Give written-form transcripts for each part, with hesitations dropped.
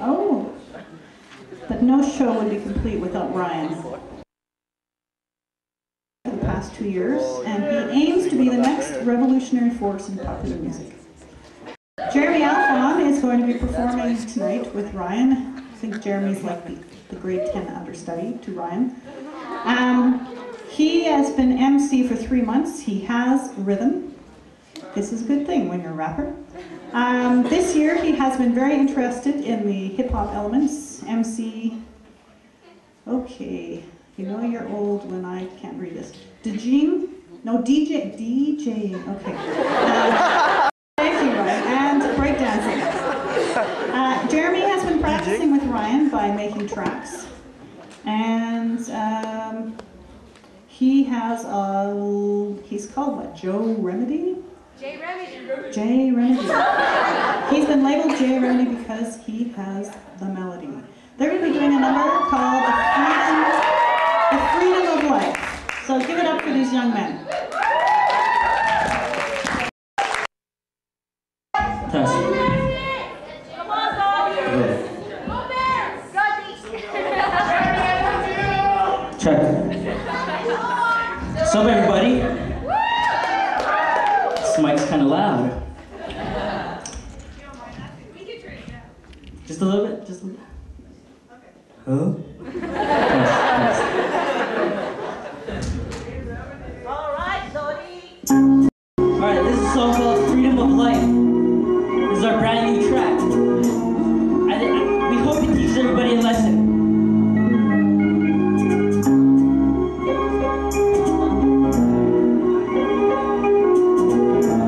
Oh, but no show would be complete without Ryan. For the past 2 years, and he aims to be the next revolutionary force in popular music. Jeremy Alphon is going to be performing tonight with Ryan. I think Jeremy's like the grade 10 understudy to Ryan. He has been MC for 3 months. He has rhythm. This is a good thing when you're a rapper. This year he has been very interested in the hip-hop elements. MC, okay, you know you're old when I can't read this. DJing? No, DJing, okay. Thank you, Ryan, and breakdancing. Jeremy has been practicing with Ryan by making tracks. And he has he's called what, JAARemedy? JAARemedy. He's been labeled JAARemedy because he has the melody. They're going to be doing a number called The Freedom of Life. So give it up for these young men. Check. What's up, everybody? This mic's kind of loud. Just a little bit? Just a little bit? Huh? Alright, this is a song called Freedom of Life. This is our brand new track. We hope it teaches everybody a lesson.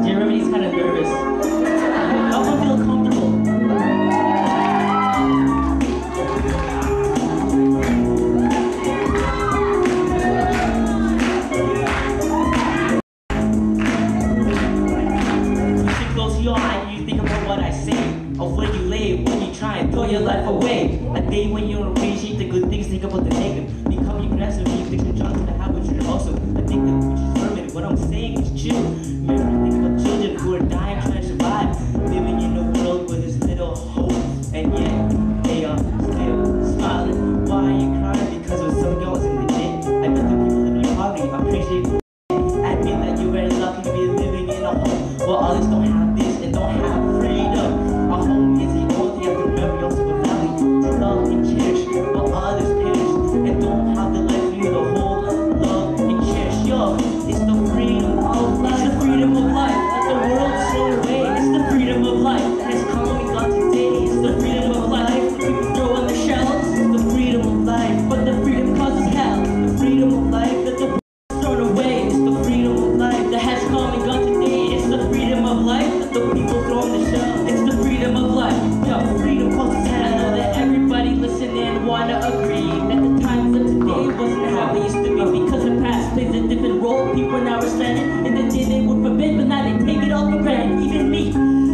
JAARemedy's kind of nervous. Help him feel comfortable. Throw your life away. A day when you don't appreciate the good things, think about the negative. Become aggressive, you think the junk to the habit, you're also addictive, which is affirmative. What I'm saying is true. Remember to think about children who are dying, trying to survive, living in a world with this little hope, and yet they are still smiling. Why are you crying? Because of some girls in the gym. I bet the people living in poverty appreciate the admit that you're very lucky to be living in a home while others don't have this and don't have freedom. A home is the only thing you have to remember. You also have a family to love and cherish while others perish and don't have the life for you to hold, love, and cherish. Yo, it's the freedom of life. It's the freedom of life that the world's thrown away. It's the freedom of life that has come and gone today. It's the freedom of life that people throw on the shelves. It's the freedom of life, but the freedom causes hell. The freedom of life that the world's thrown away. It's the freedom of life that has come and gone today. It's the freedom of life that the people throw on the shelves. It's the freedom of life. Yo, freedom causes hell. I know that everybody listening wanna agree that the times of today wasn't how they used to be, because the past plays a different role. People now are standing in the day they would forbid, but now they take it all for granted. Even me,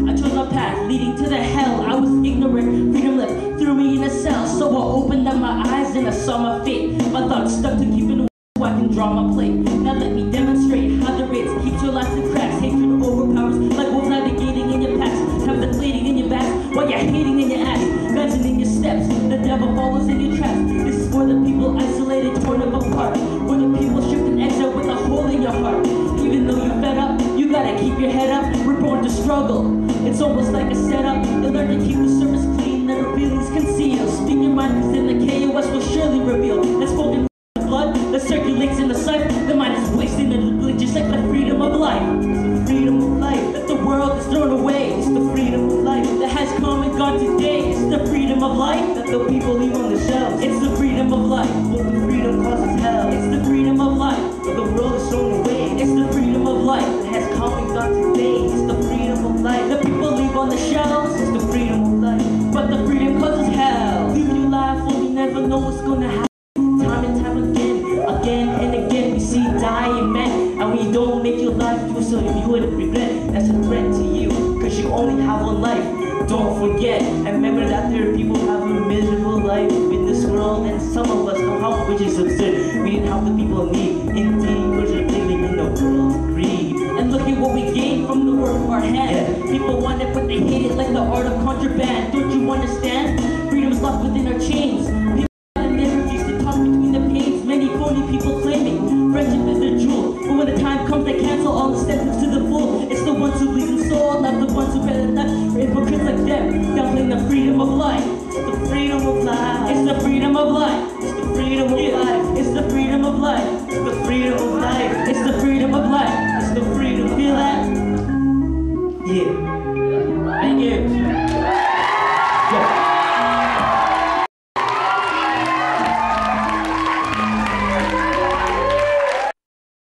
I chose my path leading to the hell. I was ignorant, freedom left threw me in a cell. So I opened up my eyes and I saw my fate. My thoughts stuck to keeping so I can draw my plate. Now let me demonstrate how the rates keeps your lives in cracks. Hatred overpowers like wolves navigating in your past. Contemplating in your back while you're hating in your ass. Dancing in your steps, the devil follows in your traps. This is for the people isolated, torn up apart. For the people stripped and exiled with a hole in your heart. Even though you're fed up, you gotta keep your head up. We're born to struggle. It's almost like a setup. You learn to keep the surface clean, let our feelings conceal. Speak your mind, cause then the KOS will surely reveal. Let's spoken blood that circulates in the sight. The mind is wasting and just like the freedom of life. It's the freedom of life that the world has thrown away. It's the freedom of life that has come and gone today. It's the freedom of life that the people leave on the shelves. It's the freedom of life, but the freedom causes hell. It's the freedom of life that the world has thrown away. It's the freedom of life that has come and gone today. It's the freedom of life that people leave on the shelves. It's the freedom of life, but the freedom causes hell. Live your life when you never know what's gonna happen. Time and time again and again we see dying men. And when you don't make your life do so you would regret. That's a threat to you, cause you only have one life. Don't forget, and remember that there are people who have a miserable life in this world, and some of us don't help, which is absurd. We didn't help the people in need. Indeed, we're living in a world of greed. And look at what we gain from the work of our hands. People want it, but they hate it like the art of contraband. Don't you understand? locked within our chains.